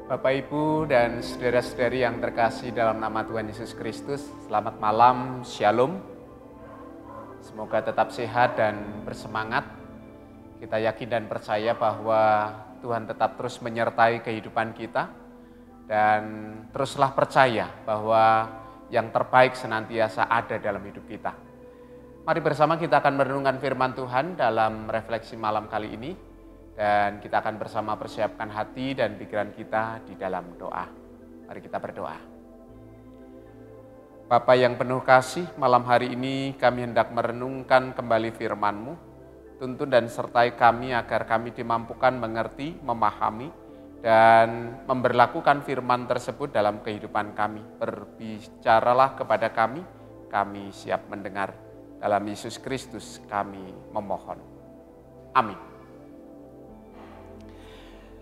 Bapak, Ibu, dan saudara-saudari yang terkasih dalam nama Tuhan Yesus Kristus, selamat malam, Shalom. Semoga tetap sehat dan bersemangat. Kita yakin dan percaya bahwa Tuhan tetap terus menyertai kehidupan kita, dan teruslah percaya bahwa yang terbaik senantiasa ada dalam hidup kita. Mari bersama kita akan merenungkan firman Tuhan dalam refleksi malam kali ini. Dan kita akan bersama persiapkan hati dan pikiran kita di dalam doa. Mari kita berdoa. Bapa yang penuh kasih, malam hari ini kami hendak merenungkan kembali firman-Mu. Tuntun dan sertai kami agar kami dimampukan mengerti, memahami, dan memberlakukan firman tersebut dalam kehidupan kami. Berbicaralah kepada kami siap mendengar. Dalam Yesus Kristus kami memohon. Amin.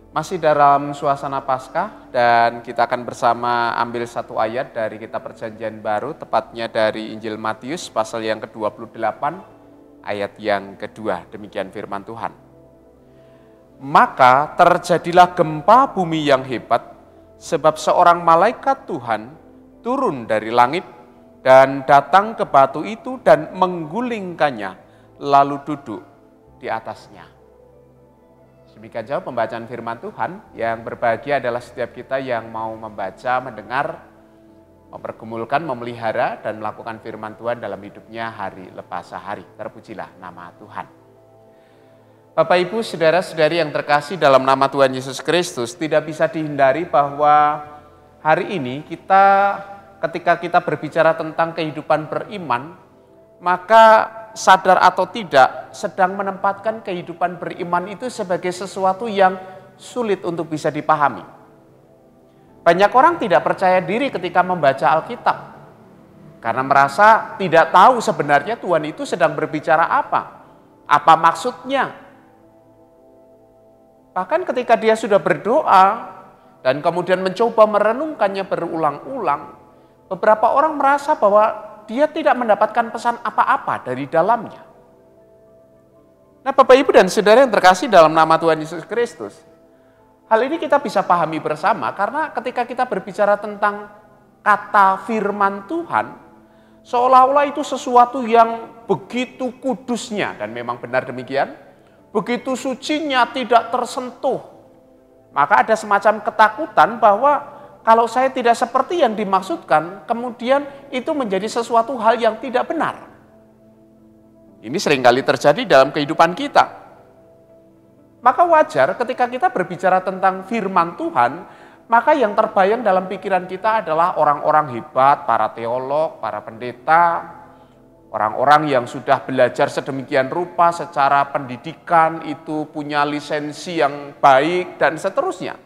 Masih dalam suasana Paskah, dan kita akan bersama ambil satu ayat dari kitab Perjanjian Baru, tepatnya dari Injil Matius pasal yang ke-28 ayat yang kedua. Demikian firman Tuhan. Maka terjadilah gempa bumi yang hebat, sebab seorang malaikat Tuhan turun dari langit dan datang ke batu itu dan menggulingkannya, lalu duduk di atasnya. Demikian jauh pembacaan firman Tuhan. Yang berbahagia adalah setiap kita yang mau membaca, mendengar, mempergumulkan, memelihara, dan melakukan firman Tuhan dalam hidupnya hari lepas hari. Terpujilah nama Tuhan. Bapak, Ibu, saudara-saudari yang terkasih dalam nama Tuhan Yesus Kristus, tidak bisa dihindari bahwa hari ini ketika kita berbicara tentang kehidupan beriman, maka sadar atau tidak, sedang menempatkan kehidupan beriman itu sebagai sesuatu yang sulit untuk bisa dipahami. Banyak orang tidak percaya diri ketika membaca Alkitab, karena merasa tidak tahu sebenarnya Tuhan itu sedang berbicara apa maksudnya. Bahkan ketika dia sudah berdoa, dan kemudian mencoba merenungkannya berulang-ulang, beberapa orang merasa bahwa dia tidak mendapatkan pesan apa-apa dari dalamnya. Nah, Bapak, Ibu, dan saudara yang terkasih dalam nama Tuhan Yesus Kristus, hal ini kita bisa pahami bersama karena ketika kita berbicara tentang kata firman Tuhan, seolah-olah itu sesuatu yang begitu kudusnya, dan memang benar demikian, begitu sucinya, tidak tersentuh. Maka ada semacam ketakutan bahwa kalau saya tidak seperti yang dimaksudkan, kemudian itu menjadi sesuatu hal yang tidak benar. Ini seringkali terjadi dalam kehidupan kita. Maka wajar ketika kita berbicara tentang firman Tuhan, maka yang terbayang dalam pikiran kita adalah orang-orang hebat, para teolog, para pendeta, orang-orang yang sudah belajar sedemikian rupa secara pendidikan, itu punya lisensi yang baik, dan seterusnya.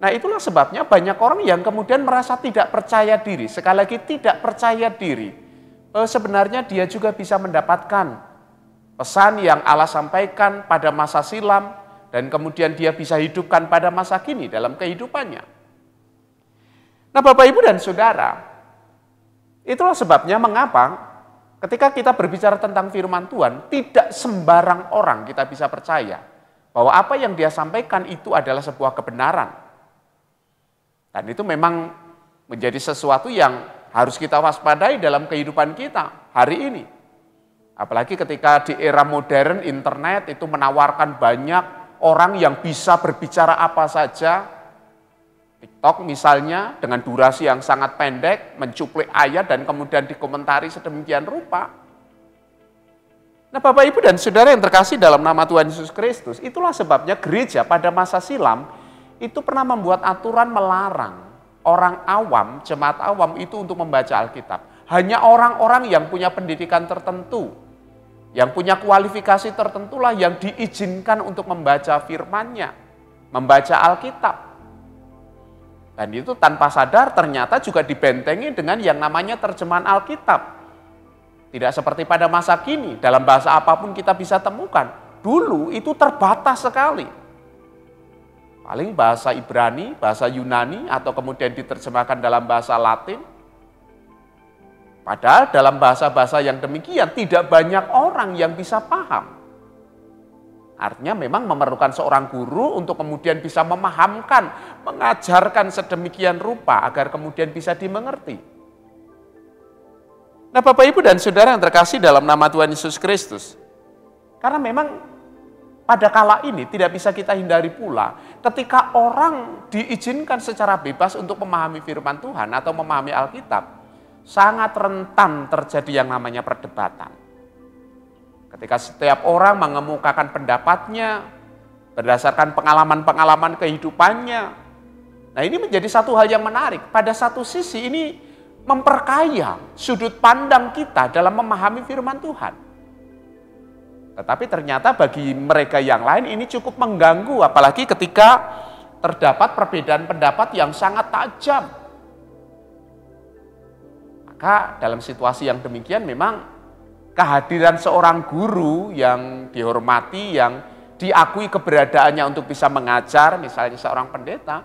Nah, itulah sebabnya banyak orang yang kemudian merasa tidak percaya diri. Sekali lagi, tidak percaya diri. Sebenarnya dia juga bisa mendapatkan pesan yang Allah sampaikan pada masa silam, dan kemudian dia bisa hidupkan pada masa kini dalam kehidupannya. Nah, Bapak, Ibu, dan Saudara, itulah sebabnya mengapa ketika kita berbicara tentang firman Tuhan, tidak sembarang orang kita bisa percaya bahwa apa yang dia sampaikan itu adalah sebuah kebenaran. Dan itu memang menjadi sesuatu yang harus kita waspadai dalam kehidupan kita hari ini. Apalagi ketika di era modern, internet itu menawarkan banyak orang yang bisa berbicara apa saja. TikTok misalnya dengan durasi yang sangat pendek, mencuplik ayat dan kemudian dikomentari sedemikian rupa. Nah, Bapak, Ibu, dan Saudara yang terkasih dalam nama Tuhan Yesus Kristus, itulah sebabnya gereja pada masa silam itu pernah membuat aturan melarang orang awam, jemaat awam itu untuk membaca Alkitab. Hanya orang-orang yang punya pendidikan tertentu, yang punya kualifikasi tertentulah yang diizinkan untuk membaca firman-Nya, membaca Alkitab. Dan itu tanpa sadar ternyata juga dibentengi dengan yang namanya terjemahan Alkitab. Tidak seperti pada masa kini, dalam bahasa apapun kita bisa temukan. Dulu itu terbatas sekali. Paling bahasa Ibrani, bahasa Yunani, atau kemudian diterjemahkan dalam bahasa Latin. Padahal dalam bahasa-bahasa yang demikian tidak banyak orang yang bisa paham. Artinya memang memerlukan seorang guru untuk kemudian bisa memahamkan, mengajarkan sedemikian rupa agar kemudian bisa dimengerti. Nah, Bapak, Ibu, dan Saudara yang terkasih dalam nama Tuhan Yesus Kristus, karena memang pada kala ini tidak bisa kita hindari pula ketika orang diizinkan secara bebas untuk memahami firman Tuhan atau memahami Alkitab, sangat rentan terjadi yang namanya perdebatan. Ketika setiap orang mengemukakan pendapatnya berdasarkan pengalaman-pengalaman kehidupannya. Nah, ini menjadi satu hal yang menarik. Pada satu sisi ini memperkaya sudut pandang kita dalam memahami firman Tuhan. Tetapi ternyata bagi mereka yang lain ini cukup mengganggu, apalagi ketika terdapat perbedaan pendapat yang sangat tajam. Maka dalam situasi yang demikian memang kehadiran seorang guru yang dihormati, yang diakui keberadaannya untuk bisa mengajar, misalnya seorang pendeta,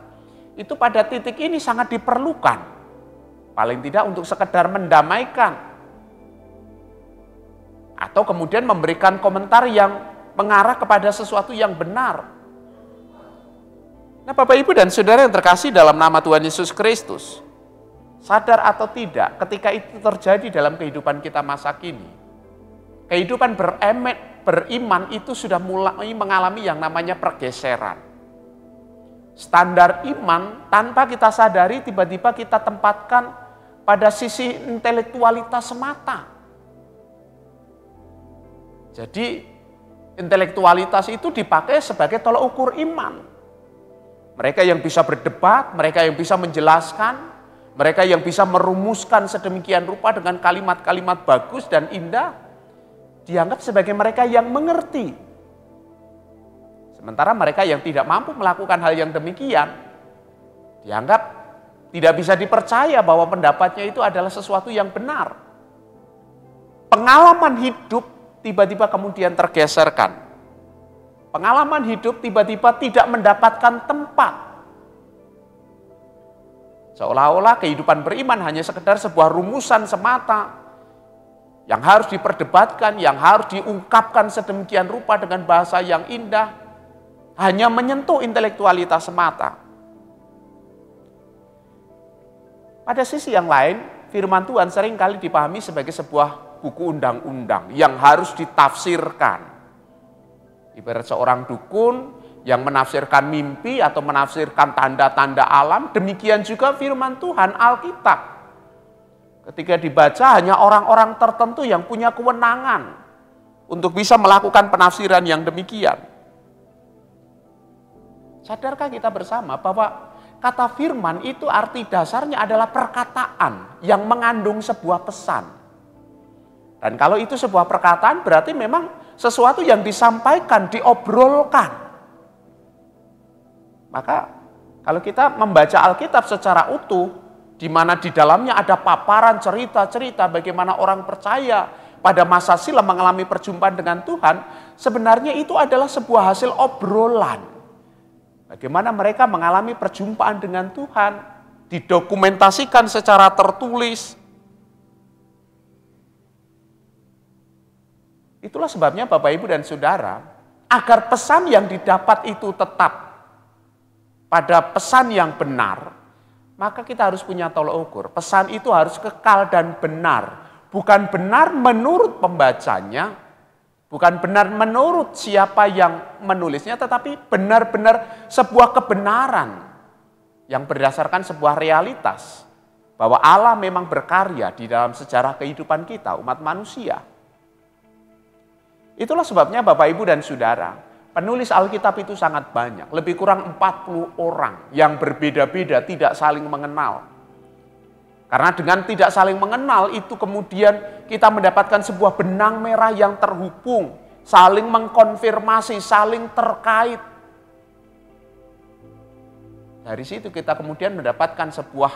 itu pada titik ini sangat diperlukan. Paling tidak untuk sekedar mendamaikan. Atau kemudian memberikan komentar yang mengarah kepada sesuatu yang benar. Nah, Bapak, Ibu, dan Saudara yang terkasih dalam nama Tuhan Yesus Kristus, sadar atau tidak, ketika itu terjadi dalam kehidupan kita masa kini, kehidupan beriman itu sudah mulai mengalami yang namanya pergeseran. Standar iman tanpa kita sadari tiba-tiba kita tempatkan pada sisi intelektualitas semata. Jadi intelektualitas itu dipakai sebagai tolak ukur iman. Mereka yang bisa berdebat, mereka yang bisa menjelaskan, mereka yang bisa merumuskan sedemikian rupa dengan kalimat-kalimat bagus dan indah, dianggap sebagai mereka yang mengerti. Sementara mereka yang tidak mampu melakukan hal yang demikian, dianggap tidak bisa dipercaya bahwa pendapatnya itu adalah sesuatu yang benar. Pengalaman hidup tiba-tiba kemudian tergeserkan. Pengalaman hidup tiba-tiba tidak mendapatkan tempat. Seolah-olah kehidupan beriman hanya sekedar sebuah rumusan semata, yang harus diperdebatkan, yang harus diungkapkan sedemikian rupa dengan bahasa yang indah, hanya menyentuh intelektualitas semata. Pada sisi yang lain, firman Tuhan seringkali dipahami sebagai sebuah buku undang-undang yang harus ditafsirkan. Ibarat seorang dukun yang menafsirkan mimpi atau menafsirkan tanda-tanda alam, demikian juga firman Tuhan, Alkitab. Ketika dibaca hanya orang-orang tertentu yang punya kewenangan untuk bisa melakukan penafsiran yang demikian. Sadarkah kita bersama bahwa kata firman itu arti dasarnya adalah perkataan yang mengandung sebuah pesan. Dan kalau itu sebuah perkataan berarti memang sesuatu yang disampaikan, diobrolkan. Maka kalau kita membaca Alkitab secara utuh, di mana di dalamnya ada paparan cerita-cerita bagaimana orang percaya pada masa silam mengalami perjumpaan dengan Tuhan, sebenarnya itu adalah sebuah hasil obrolan. Bagaimana mereka mengalami perjumpaan dengan Tuhan, didokumentasikan secara tertulis. Itulah sebabnya Bapak, Ibu, dan Saudara, agar pesan yang didapat itu tetap pada pesan yang benar, maka kita harus punya tolak ukur. Pesan itu harus kekal dan benar. Bukan benar menurut pembacanya, bukan benar menurut siapa yang menulisnya, tetapi benar-benar sebuah kebenaran yang berdasarkan sebuah realitas. Bahwa Allah memang berkarya di dalam sejarah kehidupan kita, umat manusia. Itulah sebabnya Bapak, Ibu, dan Saudara, penulis Alkitab itu sangat banyak, lebih kurang 40 orang yang berbeda-beda, tidak saling mengenal. Karena dengan tidak saling mengenal itu kemudian kita mendapatkan sebuah benang merah yang terhubung, saling mengkonfirmasi, saling terkait. Dari situ kita kemudian mendapatkan sebuah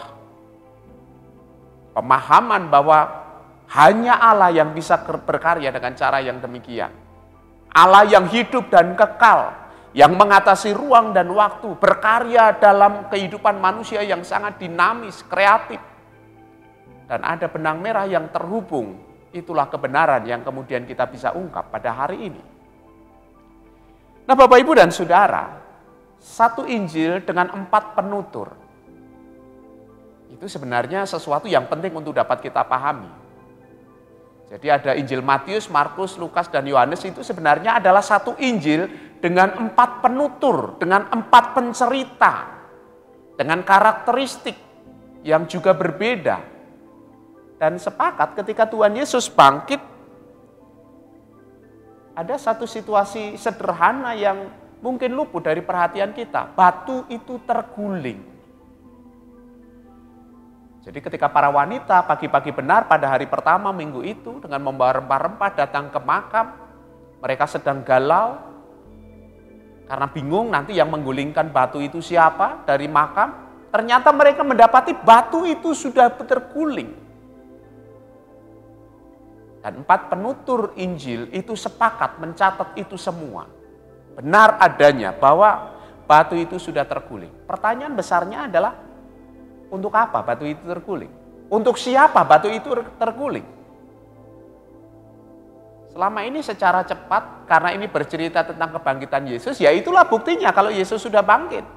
pemahaman bahwa hanya Allah yang bisa berkarya dengan cara yang demikian. Allah yang hidup dan kekal, yang mengatasi ruang dan waktu, berkarya dalam kehidupan manusia yang sangat dinamis, kreatif. Dan ada benang merah yang terhubung, itulah kebenaran yang kemudian kita bisa ungkap pada hari ini. Nah Bapak Ibu dan Saudara, satu Injil dengan 4 penutur, itu sebenarnya sesuatu yang penting untuk dapat kita pahami. Jadi ada Injil Matius, Markus, Lukas, dan Yohanes itu sebenarnya adalah satu Injil dengan 4 penutur, dengan 4 pencerita, dengan karakteristik yang juga berbeda. Dan sepakat ketika Tuhan Yesus bangkit, ada satu situasi sederhana yang mungkin luput dari perhatian kita. Batu itu terguling. Jadi ketika para wanita pagi-pagi benar pada hari pertama minggu itu dengan membawa rempah-rempah datang ke makam, mereka sedang galau karena bingung nanti yang menggulingkan batu itu siapa dari makam. Ternyata mereka mendapati batu itu sudah terguling. Dan 4 penutur Injil itu sepakat mencatat itu semua. Benar adanya bahwa batu itu sudah terguling. Pertanyaan besarnya adalah, untuk apa batu itu terguling? Untuk siapa batu itu terguling? Selama ini secara cepat, karena ini bercerita tentang kebangkitan Yesus, ya itulah buktinya kalau Yesus sudah bangkit.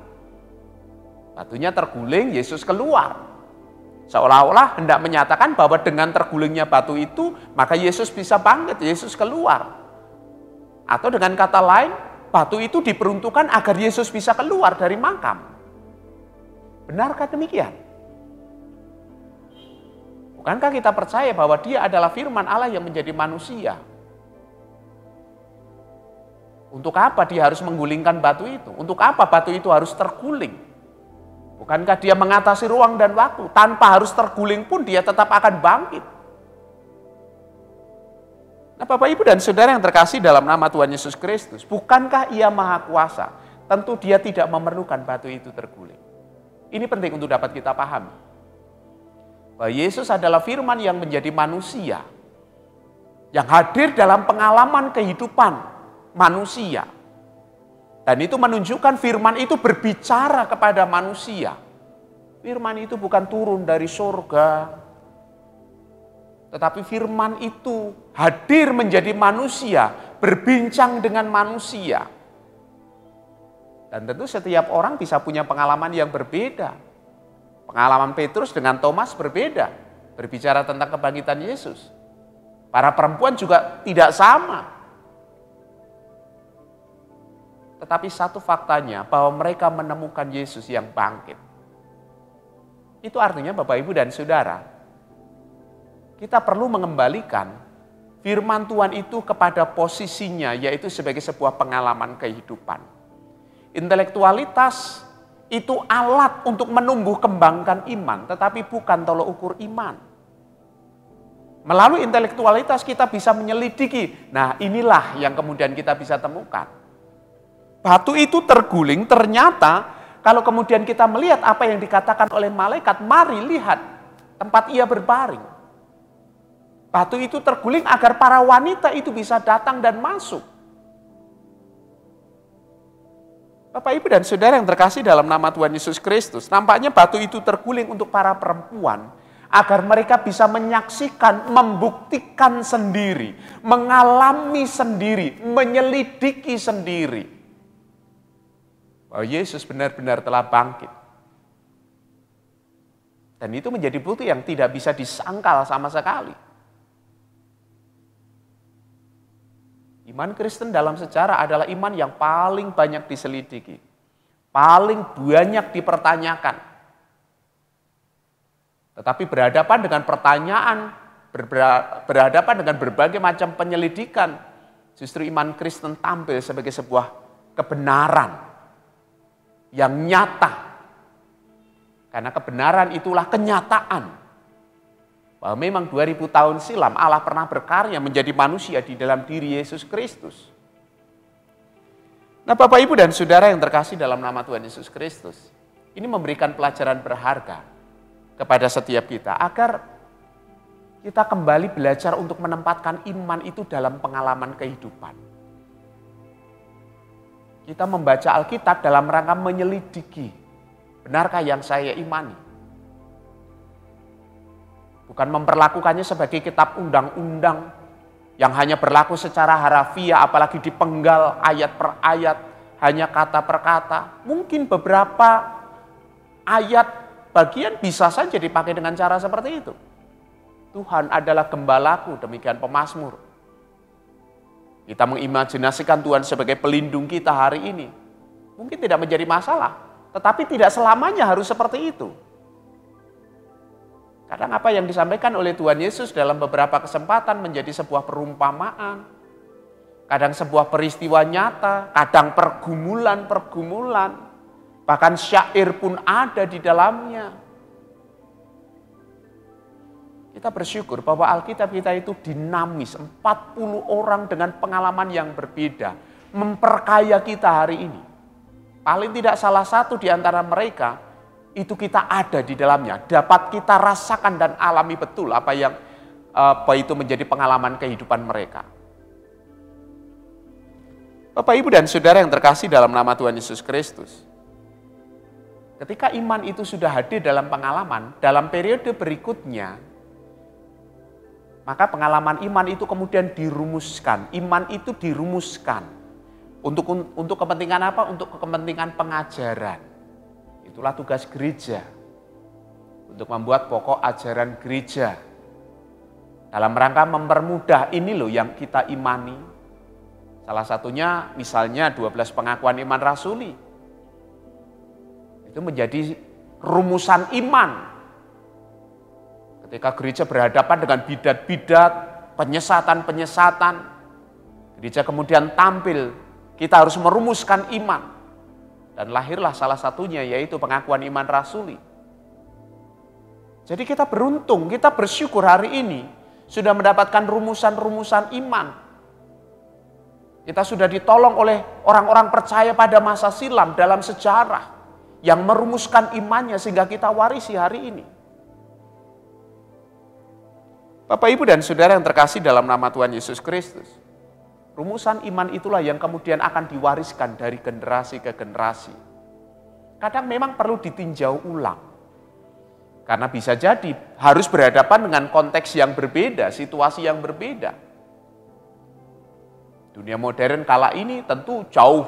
Batunya terguling, Yesus keluar. Seolah-olah hendak menyatakan bahwa dengan tergulingnya batu itu, maka Yesus bisa bangkit, Yesus keluar. Atau dengan kata lain, batu itu diperuntukkan agar Yesus bisa keluar dari makam. Benarkah demikian? Bukankah kita percaya bahwa Dia adalah firman Allah yang menjadi manusia? Untuk apa Dia harus menggulingkan batu itu? Untuk apa batu itu harus terguling? Bukankah Dia mengatasi ruang dan waktu? Tanpa harus terguling pun Dia tetap akan bangkit. Nah Bapak Ibu dan Saudara yang terkasih dalam nama Tuhan Yesus Kristus, bukankah Ia Maha Kuasa? Tentu Dia tidak memerlukan batu itu terguling. Ini penting untuk dapat kita pahami. Bahwa Yesus adalah firman yang menjadi manusia, yang hadir dalam pengalaman kehidupan manusia. Dan itu menunjukkan firman itu berbicara kepada manusia. Firman itu bukan turun dari surga, tetapi firman itu hadir menjadi manusia, berbincang dengan manusia. Dan tentu setiap orang bisa punya pengalaman yang berbeda. Pengalaman Petrus dengan Thomas berbeda, berbicara tentang kebangkitan Yesus. Para perempuan juga tidak sama. Tetapi satu faktanya bahwa mereka menemukan Yesus yang bangkit. Itu artinya Bapak Ibu dan Saudara, kita perlu mengembalikan firman Tuhan itu kepada posisinya, yaitu sebagai sebuah pengalaman kehidupan. Intelektualitas itu alat untuk menumbuh kembangkan iman, tetapi bukan tolok ukur iman. Melalui intelektualitas kita bisa menyelidiki. Nah inilah yang kemudian kita bisa temukan. Batu itu terguling, ternyata kalau kemudian kita melihat apa yang dikatakan oleh malaikat, mari lihat tempat ia berbaring. Batu itu terguling agar para wanita itu bisa datang dan masuk. Bapak Ibu dan Saudara yang terkasih dalam nama Tuhan Yesus Kristus, nampaknya batu itu terguling untuk para perempuan agar mereka bisa menyaksikan, membuktikan sendiri, mengalami sendiri, menyelidiki sendiri bahwa Yesus benar-benar telah bangkit. Dan itu menjadi bukti yang tidak bisa disangkal sama sekali. Iman Kristen dalam sejarah adalah iman yang paling banyak diselidiki, paling banyak dipertanyakan. Tetapi berhadapan dengan pertanyaan, berhadapan dengan berbagai macam penyelidikan, justru iman Kristen tampil sebagai sebuah kebenaran yang nyata. Karena kebenaran itulah kenyataan. Bahwa memang 2000 tahun silam Allah pernah berkarya menjadi manusia di dalam diri Yesus Kristus. Nah Bapak Ibu dan Saudara yang terkasih dalam nama Tuhan Yesus Kristus, ini memberikan pelajaran berharga kepada setiap kita agar kita kembali belajar untuk menempatkan iman itu dalam pengalaman kehidupan. Kita membaca Alkitab dalam rangka menyelidiki, benarkah yang saya imani? Bukan memperlakukannya sebagai kitab undang-undang yang hanya berlaku secara harafiah, apalagi dipenggal ayat per ayat, hanya kata per kata. Mungkin beberapa ayat bagian bisa saja dipakai dengan cara seperti itu. Tuhan adalah gembalaku, demikian pemazmur. Kita mengimajinasikan Tuhan sebagai pelindung kita hari ini. Mungkin tidak menjadi masalah, tetapi tidak selamanya harus seperti itu. Kadang apa yang disampaikan oleh Tuhan Yesus dalam beberapa kesempatan menjadi sebuah perumpamaan. Kadang sebuah peristiwa nyata, kadang pergumulan-pergumulan. Bahkan syair pun ada di dalamnya. Kita bersyukur bahwa Alkitab kita itu dinamis, 40 orang dengan pengalaman yang berbeda, memperkaya kita hari ini. Paling tidak salah satu di antara mereka, itu kita ada di dalamnya, dapat kita rasakan dan alami betul apa itu menjadi pengalaman kehidupan mereka. Bapak, Ibu, dan Saudara yang terkasih dalam nama Tuhan Yesus Kristus. Ketika iman itu sudah hadir dalam pengalaman, dalam periode berikutnya, maka pengalaman iman itu kemudian dirumuskan. Iman itu dirumuskan. Untuk kepentingan apa? Untuk kepentingan pengajaran. Itulah tugas gereja. Untuk membuat pokok ajaran gereja. Dalam rangka mempermudah ini loh yang kita imani. Salah satunya misalnya 12 pengakuan iman rasuli. Itu menjadi rumusan iman. Ketika gereja berhadapan dengan bidat-bidat, penyesatan-penyesatan, gereja kemudian tampil, kita harus merumuskan iman. Dan lahirlah salah satunya yaitu pengakuan iman rasuli. Jadi kita beruntung, kita bersyukur hari ini sudah mendapatkan rumusan-rumusan iman. Kita sudah ditolong oleh orang-orang percaya pada masa silam dalam sejarah yang merumuskan imannya sehingga kita warisi hari ini. Bapak, Ibu, dan Saudara yang terkasih dalam nama Tuhan Yesus Kristus. Rumusan iman itulah yang kemudian akan diwariskan dari generasi ke generasi. Kadang memang perlu ditinjau ulang. Karena bisa jadi harus berhadapan dengan konteks yang berbeda, situasi yang berbeda. Dunia modern kala ini tentu jauh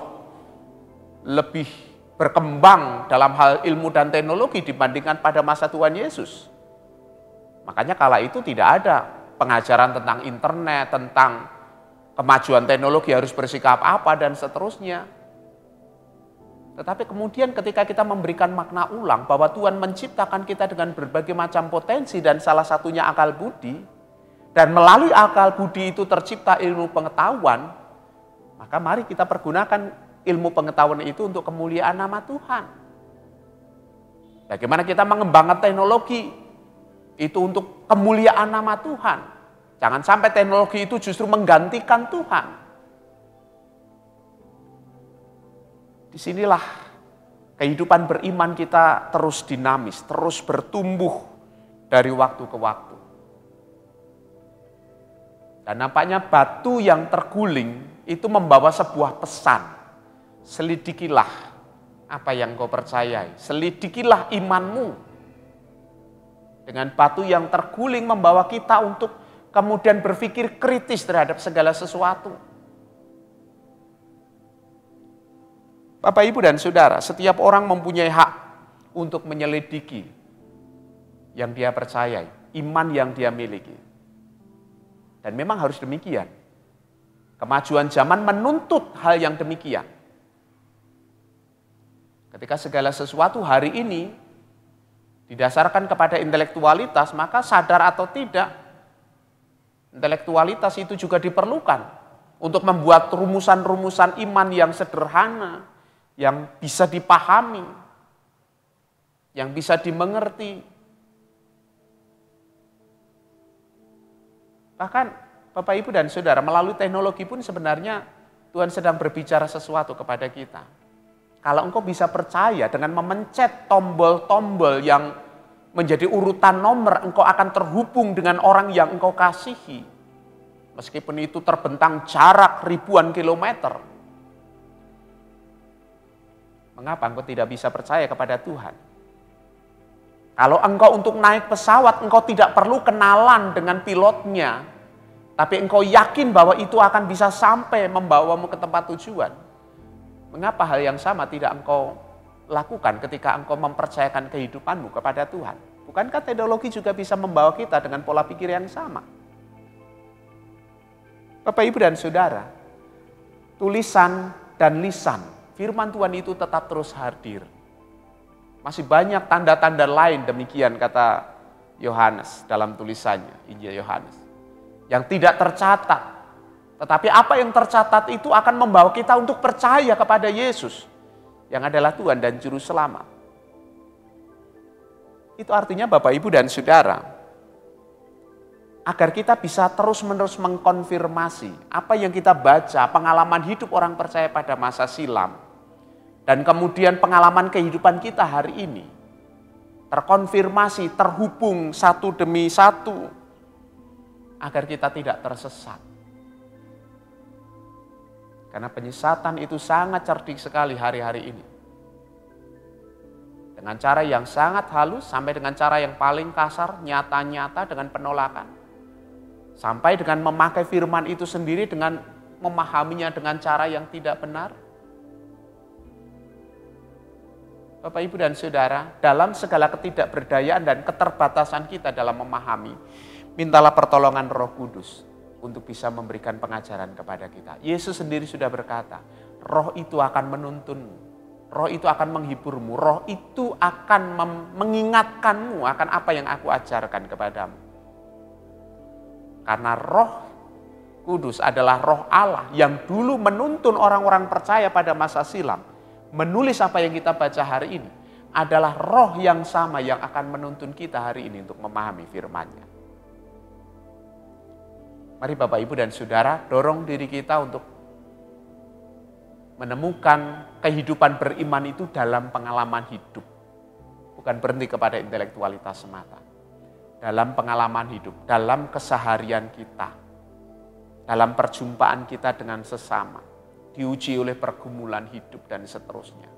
lebih berkembang dalam hal ilmu dan teknologi dibandingkan pada masa Tuhan Yesus. Makanya kala itu tidak ada pengajaran tentang internet, tentang kemajuan teknologi harus bersikap apa dan seterusnya. Tetapi kemudian ketika kita memberikan makna ulang bahwa Tuhan menciptakan kita dengan berbagai macam potensi dan salah satunya akal budi, dan melalui akal budi itu tercipta ilmu pengetahuan, maka mari kita pergunakan ilmu pengetahuan itu untuk kemuliaan nama Tuhan. Bagaimana kita mengembangkan teknologi itu untuk kemuliaan nama Tuhan. Jangan sampai teknologi itu justru menggantikan Tuhan. Disinilah kehidupan beriman kita terus dinamis, terus bertumbuh dari waktu ke waktu. Dan nampaknya batu yang terguling itu membawa sebuah pesan. Selidikilah apa yang kau percayai, selidikilah imanmu. Dengan batu yang terguling membawa kita untuk kemudian berpikir kritis terhadap segala sesuatu. Bapak, Ibu, dan Saudara, setiap orang mempunyai hak untuk menyelidiki yang dia percayai, iman yang dia miliki. Dan memang harus demikian. Kemajuan zaman menuntut hal yang demikian. Ketika segala sesuatu hari ini didasarkan kepada intelektualitas, maka sadar atau tidak, intelektualitas itu juga diperlukan untuk membuat rumusan-rumusan iman yang sederhana, yang bisa dipahami, yang bisa dimengerti. Bahkan Bapak, Ibu, dan Saudara, melalui teknologi pun sebenarnya Tuhan sedang berbicara sesuatu kepada kita. Kalau engkau bisa percaya dengan memencet tombol-tombol yang menjadi urutan nomor, engkau akan terhubung dengan orang yang engkau kasihi. Meskipun itu terbentang jarak ribuan kilometer. Mengapa engkau tidak bisa percaya kepada Tuhan? Kalau engkau untuk naik pesawat, engkau tidak perlu kenalan dengan pilotnya, tapi engkau yakin bahwa itu akan bisa sampai membawamu ke tempat tujuan. Mengapa hal yang sama tidak engkau lakukan ketika engkau mempercayakan kehidupanmu kepada Tuhan? Bukankah teknologi juga bisa membawa kita dengan pola pikir yang sama? Bapak, Ibu, dan Saudara, tulisan dan lisan firman Tuhan itu tetap terus hadir. Masih banyak tanda-tanda lain demikian kata Yohanes dalam tulisannya, Injil Yohanes, yang tidak tercatat. Tetapi apa yang tercatat itu akan membawa kita untuk percaya kepada Yesus yang adalah Tuhan dan Juru Selamat. Itu artinya Bapak, Ibu, dan Saudara, agar kita bisa terus-menerus mengkonfirmasi apa yang kita baca, pengalaman hidup orang percaya pada masa silam, dan kemudian pengalaman kehidupan kita hari ini, terkonfirmasi, terhubung satu demi satu, agar kita tidak tersesat. Karena penyesatan itu sangat cerdik sekali hari-hari ini. Dengan cara yang sangat halus, sampai dengan cara yang paling kasar, nyata-nyata dengan penolakan. Sampai dengan memakai firman itu sendiri dengan memahaminya dengan cara yang tidak benar. Bapak, Ibu, dan Saudara, dalam segala ketidakberdayaan dan keterbatasan kita dalam memahami, mintalah pertolongan Roh Kudus untuk bisa memberikan pengajaran kepada kita. Yesus sendiri sudah berkata, Roh itu akan menuntunmu, Roh itu akan menghiburmu, Roh itu akan mengingatkanmu akan apa yang aku ajarkan kepadamu. Karena Roh Kudus adalah Roh Allah yang dulu menuntun orang-orang percaya pada masa silam. Menulis apa yang kita baca hari ini adalah Roh yang sama yang akan menuntun kita hari ini untuk memahami firman-Nya. Mari Bapak, Ibu, dan Saudara, dorong diri kita untuk menemukan kehidupan beriman itu dalam pengalaman hidup. Bukan berhenti kepada intelektualitas semata. Dalam pengalaman hidup, dalam keseharian kita, dalam perjumpaan kita dengan sesama, diuji oleh pergumulan hidup dan seterusnya.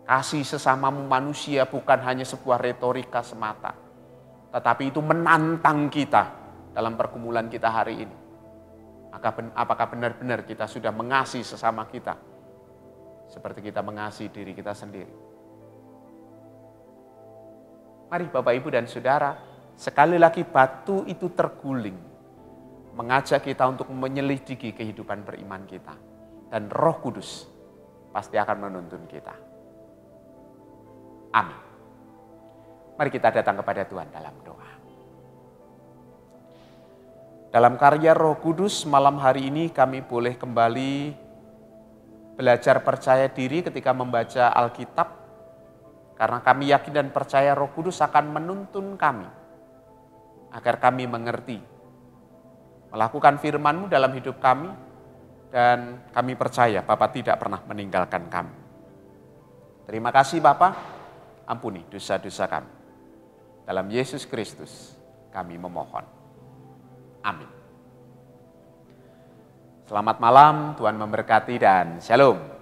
Kasih sesamamu manusia bukan hanya sebuah retorika semata, tetapi itu menantang kita dalam pergumulan kita hari ini. Apakah benar-benar kita sudah mengasihi sesama kita seperti kita mengasihi diri kita sendiri? Mari Bapak, Ibu, dan Saudara, sekali lagi batu itu terguling, mengajak kita untuk menyelidiki kehidupan beriman kita. Dan Roh Kudus pasti akan menuntun kita. Amin. Mari kita datang kepada Tuhan dalam doa. Dalam karya Roh Kudus malam hari ini kami boleh kembali belajar percaya diri ketika membaca Alkitab. Karena kami yakin dan percaya Roh Kudus akan menuntun kami agar kami mengerti, melakukan firman-Mu dalam hidup kami, dan kami percaya Bapa tidak pernah meninggalkan kami. Terima kasih Bapa, ampuni dosa-dosa kami. Dalam Yesus Kristus kami memohon. Amin. Selamat malam, Tuhan memberkati dan shalom.